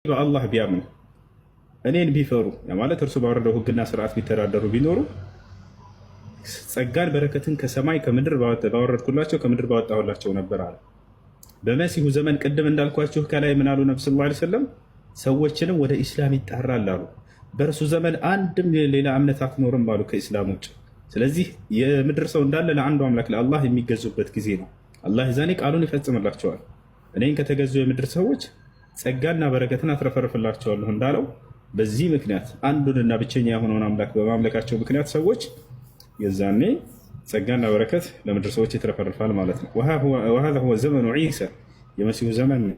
በአላህ ቢያምኑ እኔን ቢፈሩ ማለት እርሱ ባወረደው ሕግና ስርዓት ቢተዳደሩ ቢኖሩ ጸጋን በረከትን ከሰማይ ከምድር ባወረድኩላቸው ከምድር ባወጣሁላቸው ነበር አለ። በመሲሁ ዘመን ቅድም እንዳልኳችሁ ከላይ ምን አሉ? ነብዩ ሰለላሁ ዐለይሂ ወሰለም ሰዎችንም ወደ ኢስላም ይጣራል አሉ። በእርሱ ዘመን አንድም ሌላ እምነት አትኖርም አሉ ከኢስላም ውጭ። ስለዚህ የምድር ሰው እንዳለ ለአንዱ አምላክ ለአላህ የሚገዙበት ጊዜ ነው። አላህ ዛኔ ቃሉን ይፈጽምላቸዋል። እኔን ከተገዙ የምድር ሰዎች ጸጋና በረከትን አትረፈርፍላቸዋለሁ እንዳለው በዚህ ምክንያት አንዱንና ብቸኛ የሆነውን አምላክ በማምለካቸው ምክንያት ሰዎች የዛኔ ጸጋና በረከት ለምድር ሰዎች ይትረፈርፋል ማለት ነው። ወሃዛ ሁወ ዘመኑ ዒሳ የመሲሁ ዘመን ነው።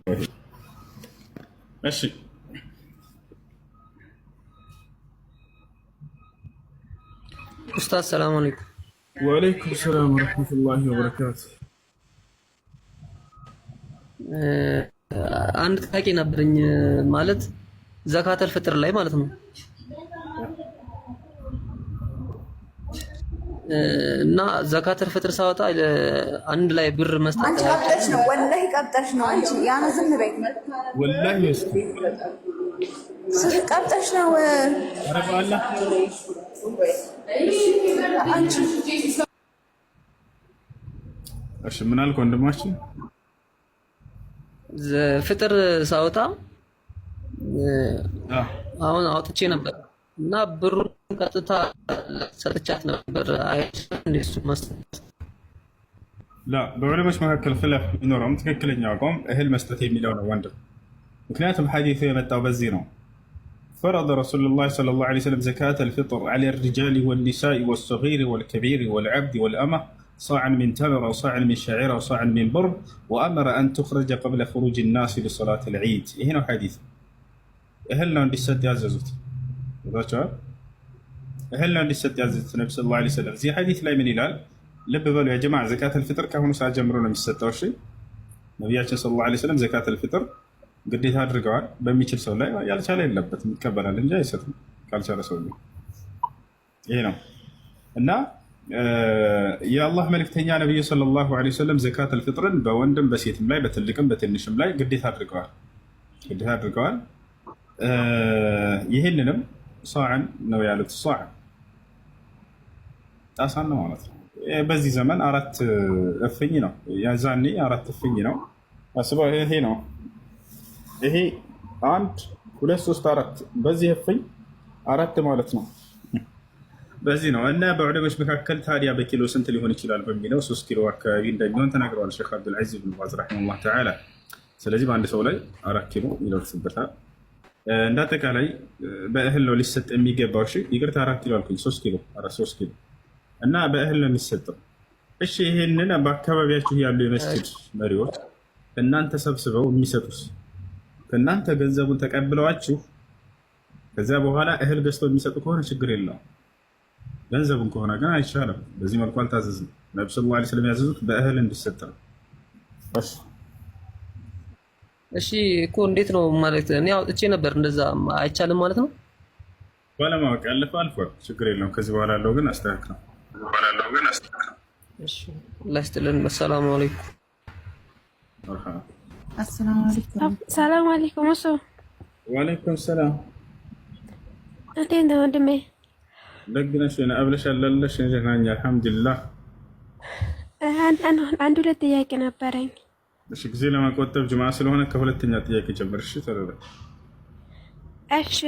እሺ ኡስታዝ ሰላም አለይኩም። ወአለይኩም ሰላም ወረሕመቱላሂ ወበረካቱ። አንድ ጥያቄ ነበረኝ ማለት ዘካተል ፍጥር ላይ ማለት ነው እና ዘካተል ፍጥር ሳወጣ አንድ ላይ ብር መስጠት አንቺ ቀብጠሽ ነው ወላሂ ቀብጠሽ ነው አንቺ ያን ዝም በይ ወላሂ ቀብጠሽ ነው አረባላ አንቺ እሺ ምን አልክ ወንድማችን? ፍጥር ሳወጣ አሁን አውጥቼ ነበር እና ብሩን ቀጥታ ሰጥቻት ነበር። እንደሱ መስጠት ላ በዑለሞች መካከል ኺላፍ ቢኖረውም ትክክለኛው አቋም እህል መስጠት የሚለው ነው ወንድም። ምክንያቱም ሐዲሱ የመጣው በዚህ ነው። فرض رسول الله صلى الله عليه وسلم زكاة الفطر على الرجال والنساء والصغير والكبير والعبد والأمة صاعا من تمر أو صاعا من شعير أو صاعا من بر وأمر أن تخرج قبل خروج الناس لصلاة العيد. هنا حديث أهلنا እንዲሰጥ ያዘዙት ይባቻል። أهلنا እንዲሰጥ ያዘዙት ነብዩ ሰለላሁ ዐለይሂ ወሰለም እዚህ ሐዲስ ላይ ምን ይላል? ልብ በሉ ያ ጀማዓ ዘካተል ፍጥር ከአሁኑ ሰዓት ጀምሮ ነው የሚሰጠው። እሺ ነብያችን ሰለላሁ ዐለይሂ ወሰለም ዘካተል ፍጥር ግዴታ አድርገዋል። በሚችል ሰው ላይ ያልቻለ የለበትም ይቀበላል እንጂ አይሰጥም ካልቻለ ሰው ነው። ይሄ ነው እና የአላህ መልእክተኛ ነብዩ ሰለላሁ ዐለይሂ ወሰለም ዘካተል ፍጥርን በወንድም በሴትም ላይ በትልቅም በትንሽም ላይ ግዴታ አድርገዋል። ይህንንም ሷዕን ነው ያሉት። ሷዕ ጣሳን ነው ማለት ነው። በዚህ ዘመን 4 እፍኝ ነው፣ ያዛኔ 4 እፍኝ ነው። አስበው ይሄ ነው። ይሄ 1 2 3 4 በዚህ እፍኝ 4 ማለት ነው። በዚህ ነው እና በዑለሞች መካከል ታዲያ በኪሎ ስንት ሊሆን ይችላል በሚለው 3 ኪሎ አካባቢ እንደሚሆን ተናግረዋል ሼክ አብዱልዓዚዝ ብን ባዝ ረሒመሁላህ ተዓላ። ስለዚህ በአንድ ሰው ላይ 4 ኪሎ ይደርስበታል። እንዳጠቃላይ በእህል ነው ሊሰጥ የሚገባው። እሺ ይቅርታ 4 ኪሎ አልኩኝ፣ 3 ኪሎ እና በእህል ነው የሚሰጠው። እሺ ይሄንን በአካባቢያችሁ ያሉ የመስጂድ መሪዎች እናንተ ሰብስበው የሚሰጡስ ከእናንተ ገንዘቡን ተቀብለዋችሁ ከዚያ በኋላ እህል ገዝተው የሚሰጡ ከሆነ ችግር የለውም። ገንዘቡን ከሆነ ግን አይቻልም። በዚህ መልኩ አልታዘዝም። ነብዩ ሰለላሁ ዐለይሂ ወሰለም ያዘዙት በእህል እንዲሰጥ ነው። እሺ እኮ እንዴት ነው ማለት እኔ አውጥቼ ነበር፣ እንደዛ አይቻልም ማለት ነው። ባለማወቅ ያለፈ አልፏል፣ ችግር የለውም። ከዚህ በኋላ ያለው ግን አስተካክለው። እሺ አላህ ይስጥልን። ሰላም አለይኩም። ሰላም አለይኩም። እሱ ወአለይኩም ሰላም። እንዴት ነው ወንድሜ? ደግነሽ እና አብለሽ አላለሽ ጀናኛ አልሐምዱሊላህ። አንድ ሁለት ጥያቄ ነበረኝ። እሺ ጊዜ ለማቆጠብ ጅማ ስለሆነ ከሁለተኛ ጥያቄ ጀምር። እሺ ተረዳ። እሺ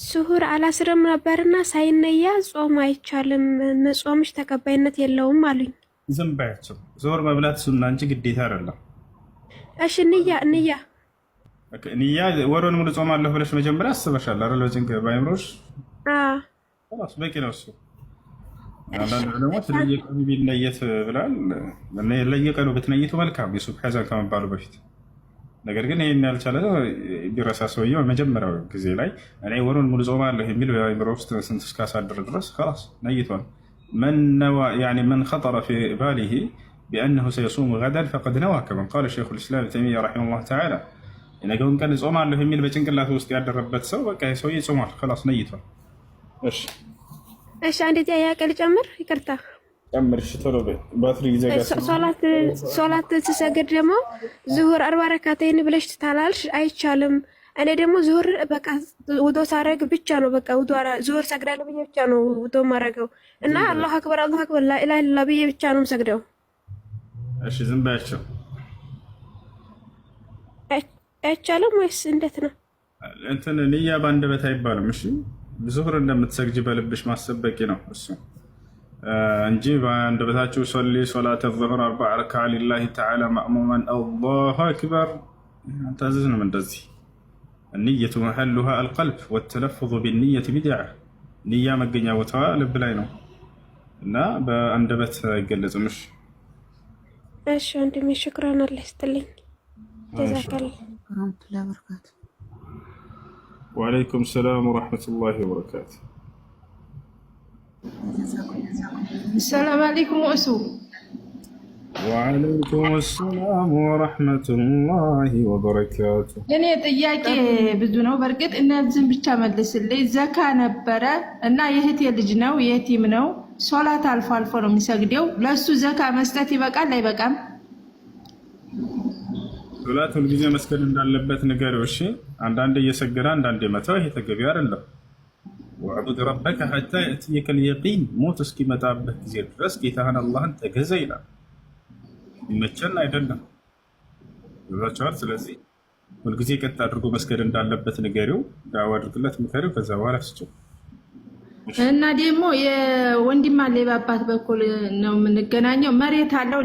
ስሁር አላስርም ነበርና ሳይነያ ጾም አይቻልም፣ መጾምሽ ተቀባይነት የለውም አሉኝ። ዝም ባያቸው ዞር መብላት ሱና እንጂ ግዴታ አይደለም። እሺ ንያ ወሩን ሙሉ ጾማለሁ ብለሽ መጀመሪያ አስበሻል አይደል? በጭንቅ ባይምሮሽ خلاص በቂ ነው እሱ። አንዳንድ ደግሞ ለየቀኑ ቢነየት ብላል። ለየቀኑ ብትነይቱ መልካም የሱብህ ሐዘን ከመባሉ በፊት። ነገር ግን ይሄን ያልቻለ ቢረሳ ሰውየው መጀመሪያው ጊዜ ላይ እኔ ወሩን ሙሉ ጾማለሁ የሚል ባይምሮ ውስጥ ስንት እስካሳደረ ድረስ خلاص ነይቷል። من خطر في باله بأنه سيصوم غدا فقد نوى كما قال شيخ الإسلام ابن تيمية رحمه الله تعالى የነገውን ቀን እጾማለሁ የሚል በጭንቅላት ውስጥ ያደረበት ሰው በቃ ሰውዬ ጾሟል፣ خلاص ነይቷል። እሺ አንዴ ጥያቄ ልጨምር፣ ይቅርታ ጨምር። እሺ ቶሎ በይ ባትሪ ይዘጋ። ሶላት ስሰግድ ደግሞ ዙሁር 40 ረካዓተይን ብለሽ ትታላልሽ፣ አይቻልም። እኔ ደግሞ ዙሁር በቃ ውዶ ሳረግ ብቻ ነው በቃ ውዶ ዙሁር ሰግዳለሁ ብዬ ብቻ ነው ውዶ ማረገው እና አላሁ አክበር ላ ኢላሀ ኢለላህ ብዬ ብቻ ነው ሰግደው። እሺ ዝም በያቸው። አይቻልም ወይስ እንዴት ነው? እንትን ንያ በአንደበት አይባልም። እሺ ዙሁር እንደምትሰግጂ በልብሽ ማሰብ በቂ ነው እሱ እንጂ በአንደበታችሁ ሶሊ ሶላተ ዙሁር 40 ረክዓ ሊላሂ ተዓላ ማእሙመን አላሁ አክበር ታዘዝንም እንደዚህ። النية محلها القلب والتلفظ بالنية بدعة نية مجنية وتوا لب لاي ነው እና በአንደበት አይገለጽም። እሺ ወንድሜ ሽክራን አላህ ይስጥልኝ። ተዛከለ ወራህመቱላሂ ወበረካቱ። ወአለይኩም ሰላም ወራህመቱላሂ ወበረካቱ። ሰላም አለይኩም ወሱ ወአለይኩም ሰላም ወራህመቱላሂ ወበረካቱ። የኔ ጥያቄ ብዙ ነው። በርግጥ እነዚህን ብቻ መልስልኝ። ዘካ ነበረ እና የእህቴ ልጅ ነው የቲም ነው። ሶላት አልፎ አልፎ ነው የሚሰግደው። ለሱ ዘካ መስጠት ይበቃል አይበቃም? ሶላት ሁልጊዜ መስገድ እንዳለበት ንገሪው። እሺ አንዳንዴ እየሰገደ አንዳንዴ መተው ይሄ ተገቢ አይደለም። ወዕቡድ ረበከ ሐታ የእትየከል የቂን ሞት እስኪመጣበት ጊዜ ድረስ ጌታህን አላህን ተገዛ ይላል። ይመቸን አይደለም ይዛቸዋል። ስለዚህ ሁልጊዜ ቀጥ አድርጎ መስገድ እንዳለበት ንገሪው፣ ዳዋ አድርግለት፣ ምከሪው። ከዛ በኋላ ስጭው እና ደግሞ የወንድም አለ በአባት በኩል ነው የምንገናኘው። መሬት አለው